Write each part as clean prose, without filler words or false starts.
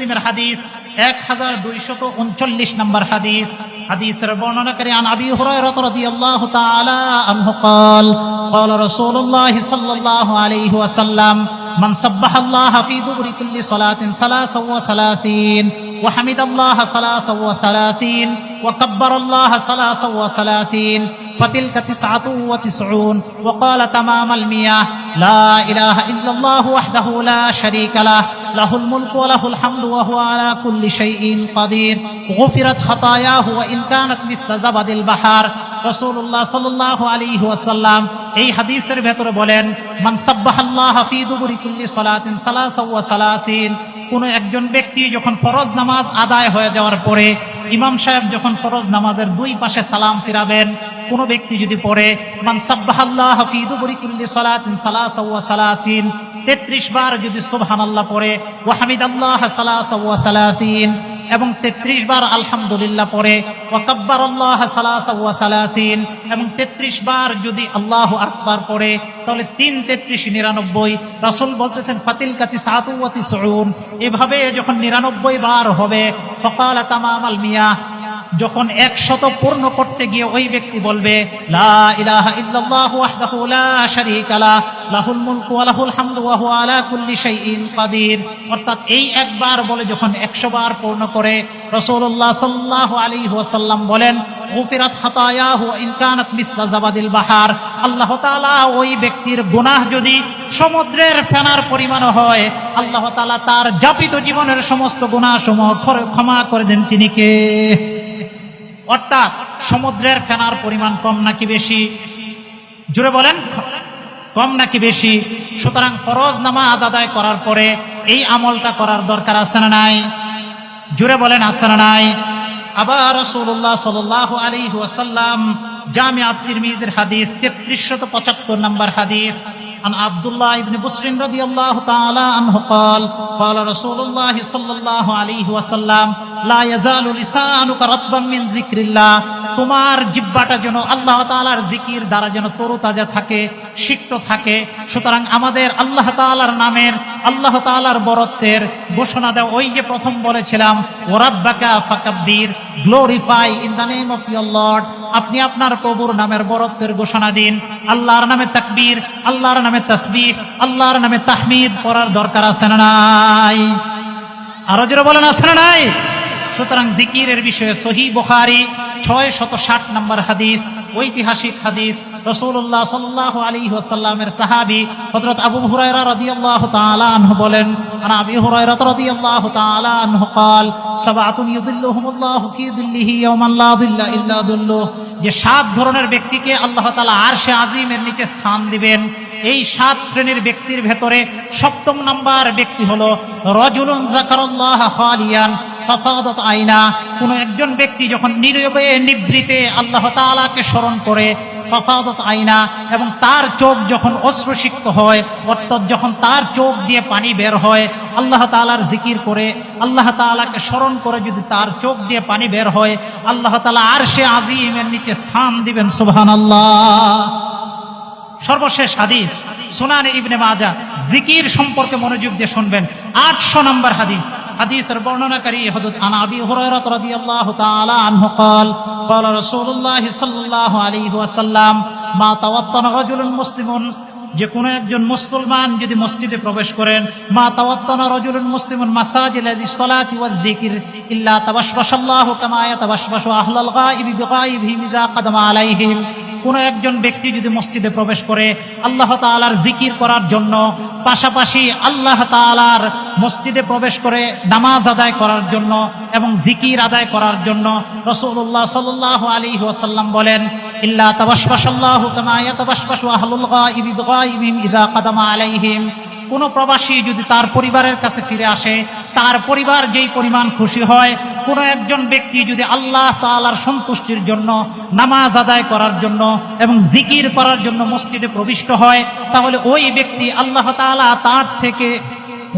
মুসলিমের হাদিস 1239 নম্বর হাদিস। হাদিসের বর্ণনাকারী আন আবি হুরায়রা রাদিয়াল্লাহু তাআলা আনহু قال قال رسول الله صلى الله عليه وسلم من سبح الله في دبر كل صلاة 33 وحمد الله 33 وكبر الله 33 فتلك 99 وقال تمام المئة لا إله إلا الله وحده لا شريك له له الملك وله الحمد وهو على كل شيء قدير غفرت خطاياه وإن كانت مثل زبد البحر। রাসূলুল্লাহ সাল্লাল্লাহু আলাইহি ওয়াসাল্লাম এই হাদিসের ভেতরে বলেন, মান সাব্বাহাল্লাহ ফি দুবুরি কুল্লি সালাতিন 33, কোন একজন ব্যক্তি যখন ফরজ নামাজ আদায় হয়ে যাওয়ার পরে ইমাম সাহেব যখন ফরজ নামাজের দুই পাশে সালাম ফিরাবেন, কোন ব্যক্তি যদি পড়ে মান সাব্বাহাল্লাহ ফি দুবুরি কুল্লি সালাতিন 33, 33 বার যদি সুবহানাল্লাহ পড়ে, ওয়া হামিদাল্লাহ 33 এবং 33 বার আলহামদুলিল্লাহ পড়ে, ওয়া কাব্বারাল্লাহ 33 এবং 33 বার যদি আল্লাহু আকবার পড়ে, তাহলে 3 33 99। রাসূল বলতেছেন ফাতিলকা 99। এভাবে যখন 99 বার হবে, ফাকালা তামামাল মিয়া, যখন 100 পূর্ণ করতে গিয়ে ওই ব্যক্তি বলবে লা ইলাহা ইল্লাল্লাহু ওয়াহদাহু লা শারীকা লাহ লাহুল মুলকু ওয়া লাহুল হামদু ওয়া হুয়া আলা কুল্লি শাইইন কাদির। অর্থাৎ এই একবার বলে যখন 100 বার পূর্ণ করে, রাসূলুল্লাহ সাল্লাল্লাহু আলাইহি ওয়াসাল্লাম বলেন গুফিরাত খাতায়াহু ইন কানাত মিসলা জাবাদিল বাহার। আল্লাহ তাআলা ওই ব্যক্তির গুনাহ যদি সমুদ্রের ফেনার পরিমাণ হয়, আল্লাহ তাআলা তার যাপিত জীবনের সমস্ত গুনাহসমূহ ক্ষমা করে দেন। তিনি কে? অর্থাৎ সমুদ্রের ফেনার পরিমাণ কম নাকি বেশি? জোরে বলেন, কম নাকি বেশি? সুতরাং ফরজ নামাজ আদায় করার পরে এই আমলটা করার দরকার আছে না নাই? জোরে বলেন, আছে না নাই? আবার রাসূলুল্লাহ সাল্লাল্লাহু আলাইহি ওয়াসাল্লাম জামি' আত-তিরমিজির হাদিস 3375 নম্বর হাদিস عن عبد الله بن بصر رضي الله تعالى عنه قال قال رسول الله صلى الله عليه وسلم لا يزال لسانك رطبا من ذكر الله। তোমার জিহ্বাটা যেন আল্লাহ তাআলার জিকির দ্বারা যেন তরতাজা থাকে, সিক্ত থাকে। সুতরাং আমাদের আল্লাহ তাআলার নামের, আল্লাহ তাআলার বরত্বের ঘোষণা দাও। ওই যে প্রথম বলেছিলাম ওয়ারাব্বাকা ফাকাব্বির, glorify in the name of your lord. আপনি আপনার প্রভুর নামের বরত্বের ঘোষণা দিন। আল্লাহর নামে তাকবীর, আল্লাহর নামে তাসবিহ, আল্লাহর নামে তাহমিদ পড়ার দরকার আছে না নাই? আরো জোরে বলেন, আছে না নাই? সুতরাং জিকিরের বিষয়ে সহিহ বুখারী 660 নম্বর হাদিস, ঐতিহাসিক হাদিস। রাসূলুল্লাহ সাল্লাল্লাহু আলাইহি ওয়াসাল্লামের সাহাবী হযরত আবু হুরায়রা রাদিয়াল্লাহু তাআলা আনহু বলেন, আনা আবি হুরায়রা রাদিয়াল্লাহু তাআলা আনহু قال সাবআতুন ইউযিল্লুহুমুল্লাহু ফি যিল্লিহি ইয়াওমান লা যিল্লা ইল্লা যিল্লুহ। যে 7 ধরনের ব্যক্তিকে আল্লাহ তাআলা আরশে আজিমের নিচে স্থান দিবেন, এই 7 শ্রেণীর ব্যক্তির ভেতরে 7ম নাম্বার ব্যক্তি হলো রাজুলুন যাকারাল্লাহ খালিয়ান ফাফাদাত আইনা। কোন একজন ব্যক্তি যখন নীরবে নিভৃতে আল্লাহ তাআলাকে স্মরণ করে, ফাফাদাত আইনা, এবং তার চোখ যখন অশ্রুসিক্ত হয়, অর্থাৎ যখন তার চোখ দিয়ে পানি বের হয়, আল্লাহ তাআলার জিকির করে, আল্লাহ তাআলাকে স্মরণ করে যদি তার চোখ দিয়ে পানি বের হয়, আল্লাহ তাআলা আরশে আজিমের নিচে স্থান দিবেন। সুবহানাল্লাহ। সর্বশেষ হাদিস সুনানে ইবনে মাজাহ, জিকির সম্পর্কে মনোযোগ দিয়ে শুনবেন। 800 নম্বর হাদিস। হাদিসের বর্ণনাকারী হযরত আনা আবি হুরায়রা রাদিয়াল্লাহু তাআলা আনহু قال قال رسول الله صلى الله عليه وسلم ما توطن رجل مسلم। যে কোনো একজন মুসলমান যদি মসজিদে প্রবেশ করেন, মা তাওয়াত্তানা রাজুলুন মুসলিমুন মাসাজিদ লিস-সালাতি ওয়াজ-যিকর ইল্লা তাবাশশাল্লাহু কামা ইয়াতাবাশশাশু আহলুল গায়বি বিগায়বিহিম ইযা কাদামা আলাইহিম। কোন একজন ব্যক্তি যদি মসজিদে প্রবেশ করে আল্লাহ তাআলার জিকির করার জন্য, পাশাপাশি আল্লাহ তাআলার মসজিদে প্রবেশ করে নামাজ আদায় করার জন্য এবং জিকির আদায় করার জন্য, রাসূলুল্লাহ সাল্লাল্লাহু আলাইহি ওয়াসাল্লাম বলেন ইল্লা তাবাশশাল্লাহু কামা ইয়াতাবাশশাশু আহলুল গায়বি বিগায়বিহিম ইযা কাদামা আলাইহিম। কোন প্রবাসী যদি তার পরিবারের কাছে ফিরে আসে, তার পরিবার যেই পরিমাণ খুশি হয়, কোন একজন ব্যক্তি যদি আল্লাহ তাআলার সন্তুষ্টির জন্য নামাজ আদায় করার জন্য এবং জিকির করার জন্য মসজিদে প্রবিষ্ট হয়, তাহলে ওই ব্যক্তি আল্লাহ তাআলা তার থেকে,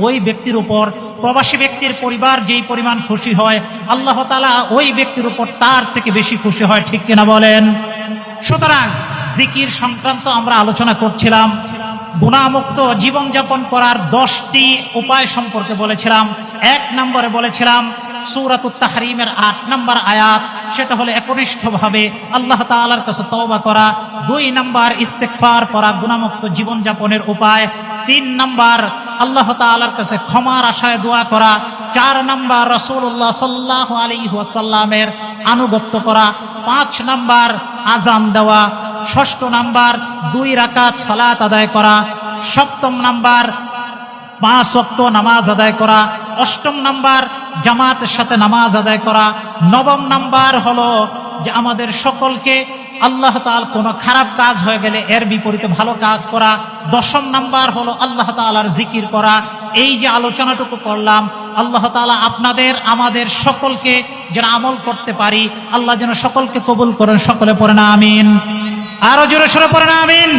ওই ব্যক্তির উপর, প্রবাসী ব্যক্তির পরিবার যেই পরিমাণ খুশি হয়, আল্লাহ তাআলা ওই ব্যক্তির উপর তার থেকে বেশি খুশি হয়। ঠিক কিনা বলেন? সুতরাং জিকির সংক্রান্ত আমরা আলোচনা করছিলাম গুনাহমুক্ত জীবনযাপন করার 10টি উপায় সম্পর্কে বলেছিলাম। 1 নম্বরে বলেছিলাম সূরাতুত তাহরিমের 8 নম্বর আয়াত, সেটা হলো একনিষ্ঠভাবে আল্লাহ তাআলার কাছে তওবা করা। 2 নম্বর ইস্তেগফার করা, গুনাহমুক্ত জীবনযাপনের উপায়। 3 নম্বর আল্লাহ তাআলার কাছে ক্ষমার আশায় দোয়া করা। 4 নম্বর রাসূলুল্লাহ সাল্লাল্লাহু আলাইহি ওয়াসাল্লামের আনুগত্য করা। 5 নম্বর আযান দেওয়া। 6 নম্বর 2 রাকাত সালাত আদায় করা। 7 নম্বর 5 ওয়াক্ত নামাজ আদায় করা। 8 নম্বর জামাতের সাথে নামাজ আদায় করা। 9 নম্বর হলো যে আমাদের সকলকে আল্লাহ তাআলা কোনো খারাপ কাজ হয়ে গেলে এর বিপরীতে ভালো কাজ করা। 10 নম্বর হলো আল্লাহ তাআলার জিকির করা। এই যে আলোচনাটুকু করলাম, আল্লাহ তাআলা আপনাদের আমাদের সকলকে যেন আমল করতে পারি, আল্লাহ যেন সকলকে কবুল করেন। সকলে পড়েন আমিন। আরো জোরে সরে পড়েন আমিন।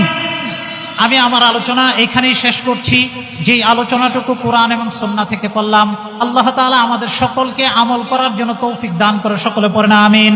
আমি আমার আলোচনা এখানেই শেষ করছি। যে আলোচনাটুকু কোরআন এবং সুন্নাহ থেকে করলাম, আল্লাহ তাআলা আমাদের সকলকে আমল করার জন্য তৌফিক দান করে। সকলে পড়েন আমিন।